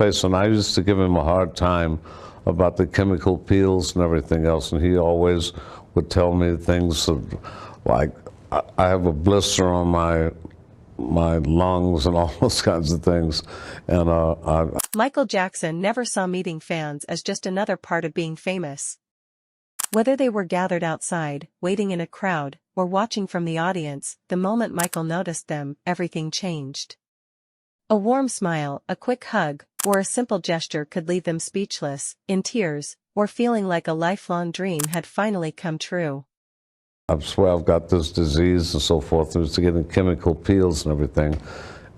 face, and I used to give him a hard time about the chemical peels and everything else, and he always would tell me things like, I have a blister on my lungs and all those kinds of things. And Michael Jackson never saw meeting fans as just another part of being famous. Whether they were gathered outside, waiting in a crowd, or watching from the audience, the moment Michael noticed them, everything changed. A warm smile, a quick hug, or a simple gesture could leave them speechless, in tears, or feeling like a lifelong dream had finally come true. I swear I've got this disease and so forth. It was getting chemical peels and everything,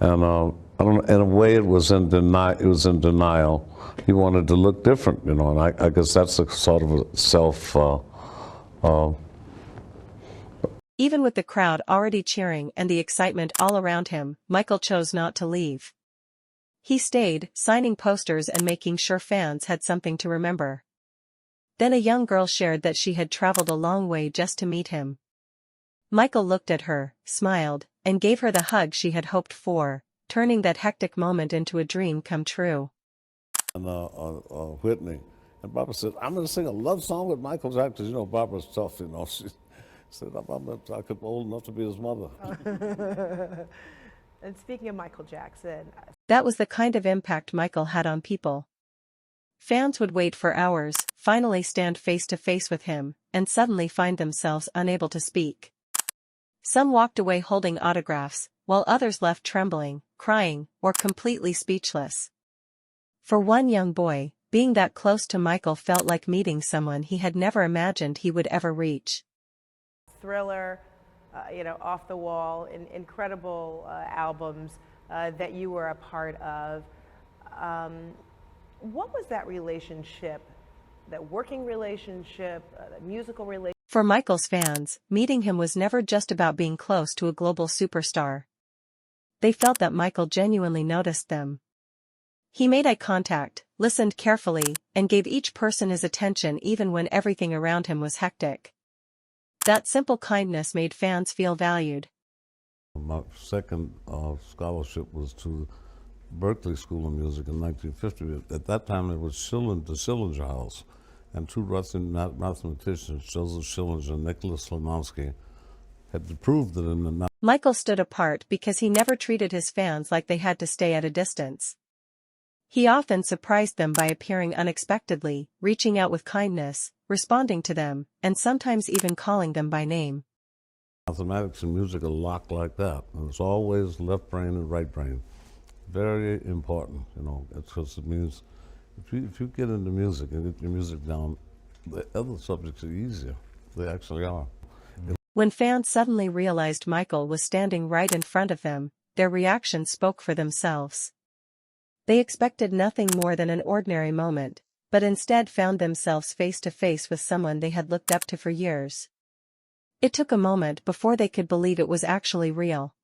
and I don't know, in a way it was in denial. He wanted to look different, you know, and I guess that's a sort of a self. Even with the crowd already cheering and the excitement all around him, Michael chose not to leave. He stayed, signing posters and making sure fans had something to remember. Then a young girl shared that she had traveled a long way just to meet him. Michael looked at her, smiled, and gave her the hug she had hoped for, turning that hectic moment into a dream come true. And Whitney, and Barbara said, "I'm going to sing a love song with Michael Jackson." You know, Barbara's tough, you know. She said, "I could be old enough to be his mother." And speaking of Michael Jackson, that was the kind of impact Michael had on people. Fans would wait for hours, finally stand face to face with him, and suddenly find themselves unable to speak. Some walked away holding autographs, while others left trembling, crying, or completely speechless. For one young boy, being that close to Michael felt like meeting someone he had never imagined he would ever reach. Thriller, Off the Wall, incredible albums that you were a part of. What was that relationship, that working relationship, that musical relationship? For Michael's fans, meeting him was never just about being close to a global superstar. They felt that Michael genuinely noticed them. He made eye contact, listened carefully, and gave each person his attention even when everything around him was hectic. That simple kindness made fans feel valued. My second scholarship was to Berklee School of Music in 1950. At that time, it was the Schillinger House, and two Russian mathematicians, Joseph Schillinger and Nicholas Slimonsky, had proved that in the... Michael stood apart because he never treated his fans like they had to stay at a distance. He often surprised them by appearing unexpectedly, reaching out with kindness, responding to them, and sometimes even calling them by name. Mathematics and music are locked like that, and it's always left brain and right brain. Very important, you know, because it means if you get into music and get your music down, the other subjects are easier. They actually are. When fans suddenly realized Michael was standing right in front of them, their reaction spoke for themselves. They expected nothing more than an ordinary moment, but instead found themselves face to face with someone they had looked up to for years. It took a moment before they could believe it was actually real.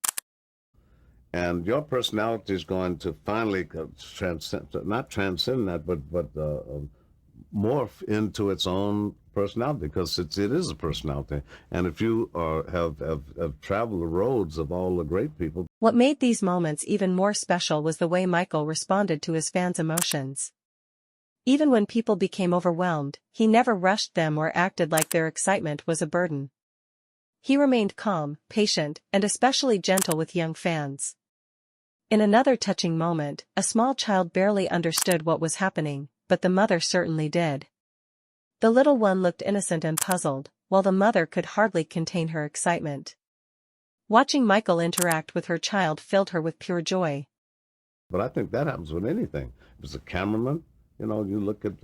And your personality is going to finally not transcend that, but morph into its own personality, because it is a personality. And if you have traveled the roads of all the great people. What made these moments even more special was the way Michael responded to his fans' emotions. Even when people became overwhelmed, he never rushed them or acted like their excitement was a burden. He remained calm, patient, and especially gentle with young fans. In another touching moment, a small child barely understood what was happening, but the mother certainly did. The little one looked innocent and puzzled, while the mother could hardly contain her excitement. Watching Michael interact with her child filled her with pure joy. But I think that happens with anything. If it's a cameraman, you know, you look at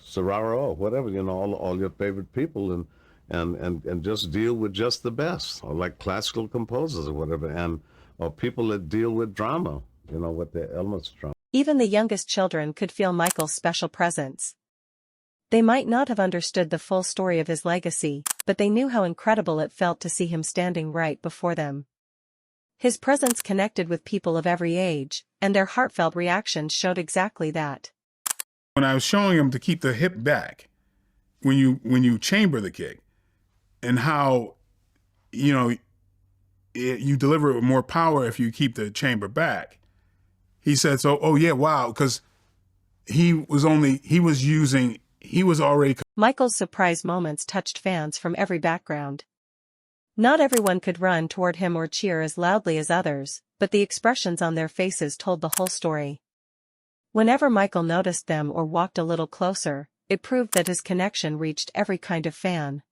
Serraro or whatever, you know, all your favorite people, and just deal with just the best, or like classical composers or whatever, or people that deal with drama, you know, with the elements of drama. Even the youngest children could feel Michael's special presence. They might not have understood the full story of his legacy, but they knew how incredible it felt to see him standing right before them. His presence connected with people of every age, and their heartfelt reactions showed exactly that. When I was showing him to keep the hip back, when you chamber the kick, and how, you deliver it with more power if you keep the chamber back, he said, so, oh yeah, wow, because he was already. Michael's surprise moments touched fans from every background. Not everyone could run toward him or cheer as loudly as others, but the expressions on their faces told the whole story. Whenever Michael noticed them or walked a little closer, it proved that his connection reached every kind of fan.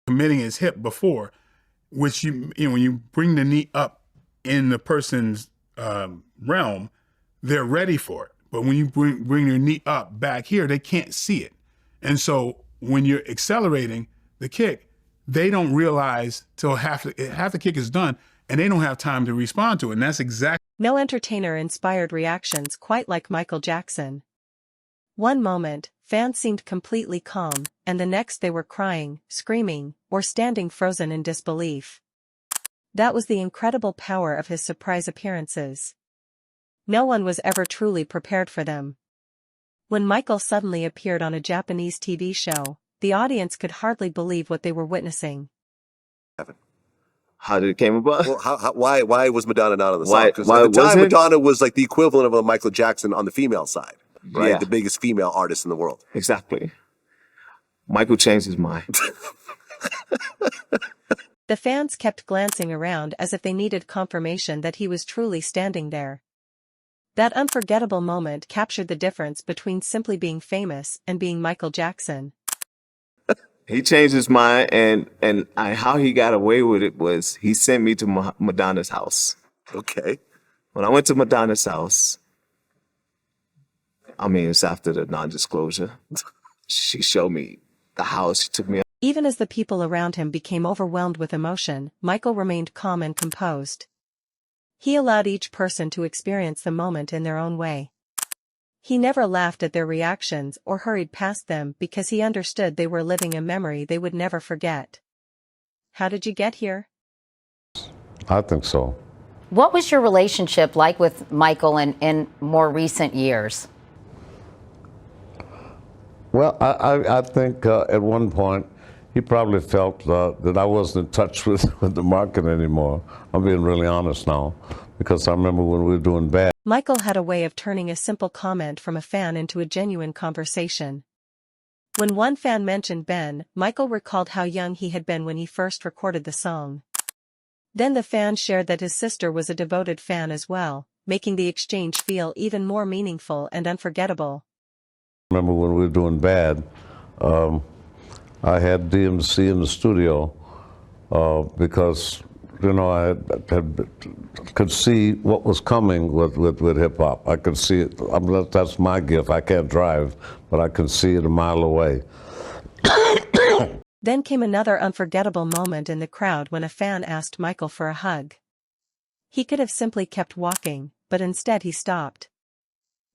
Committing his hip before, which when you bring the knee up in the person's realm, they're ready for it. But when you bring your knee up back here, they can't see it. And so when you're accelerating the kick, they don't realize till half the kick is done, and they don't have time to respond to it. And that's exactly. No entertainer inspired reactions quite like Michael Jackson. One moment, fans seemed completely calm, and the next they were crying, screaming, or standing frozen in disbelief. That was the incredible power of his surprise appearances. No one was ever truly prepared for them. When Michael suddenly appeared on a Japanese TV show, the audience could hardly believe what they were witnessing. How did it came about? Well, why was Madonna not on the song? Why- Because why at the time, wasn't? Madonna was like the equivalent of a Michael Jackson on the female side, right? Yeah. The biggest female artist in the world. Exactly. Michael changed his mind. The fans kept glancing around as if they needed confirmation that he was truly standing there. That unforgettable moment captured the difference between simply being famous and being Michael Jackson. He changed his mind, and how he got away with it was he sent me to Madonna's house. Okay. When I went to Madonna's house, I mean, it's after the non-disclosure. She showed me the house. She took me. Even as the people around him became overwhelmed with emotion, Michael remained calm and composed. He allowed each person to experience the moment in their own way. He never laughed at their reactions or hurried past them because he understood they were living a memory they would never forget. How did you get here? I think so. What was your relationship like with Michael in more recent years? Well, I think at one point he probably felt that I wasn't in touch with the market anymore. I'm being really honest now, because I remember when we were doing bad. Michael had a way of turning a simple comment from a fan into a genuine conversation. When one fan mentioned Ben, Michael recalled how young he had been when he first recorded the song. Then the fan shared that his sister was a devoted fan as well, making the exchange feel even more meaningful and unforgettable. I remember when we were doing bad, I had DMC in the studio because, you know, I could see what was coming with hip hop. I could see it. That's my gift. I can't drive, but I can see it a mile away. Then came another unforgettable moment in the crowd when a fan asked Michael for a hug. He could have simply kept walking, but instead he stopped.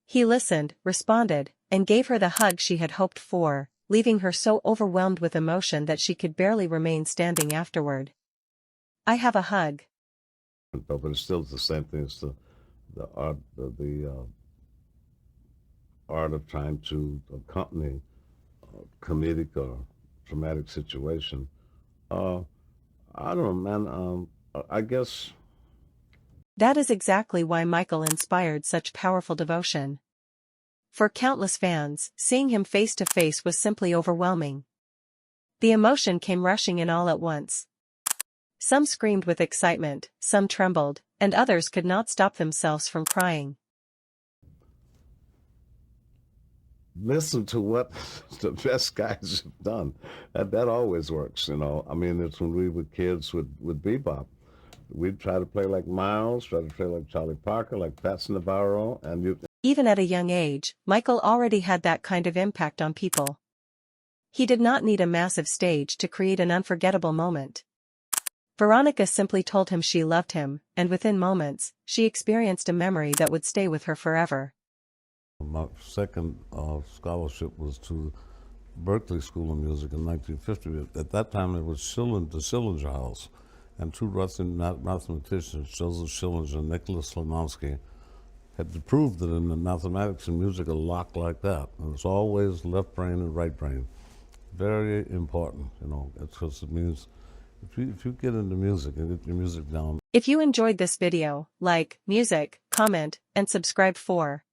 He listened, responded, and gave her the hug she had hoped for, leaving her so overwhelmed with emotion that she could barely remain standing afterward. I have a hug. But it's still the same thing as the art of trying to accompany a comedic or traumatic situation. I don't know, man. I guess. That is exactly why Michael inspired such powerful devotion. For countless fans, seeing him face to face was simply overwhelming. The emotion came rushing in all at once. Some screamed with excitement, some trembled, and others could not stop themselves from crying. Listen to what the best guys have done. That always works, you know. I mean, it's when we were kids with bebop. We'd try to play like Miles, try to play like Charlie Parker, like Fats Navarro, and you. Even at a young age, Michael already had that kind of impact on people. He did not need a massive stage to create an unforgettable moment. Veronica simply told him she loved him, and within moments, she experienced a memory that would stay with her forever. My second scholarship was to Berklee School of Music in 1950. At that time, it was the Schillinger House, and two Russian mathematicians, Joseph Schillinger and Nicholas Slimonsky, had to prove that in the mathematics and music a lock like that. And it's always left brain and right brain. Very important, you know, because it means If you get into music and get your music down. If you enjoyed this video, like, music, comment, and subscribe for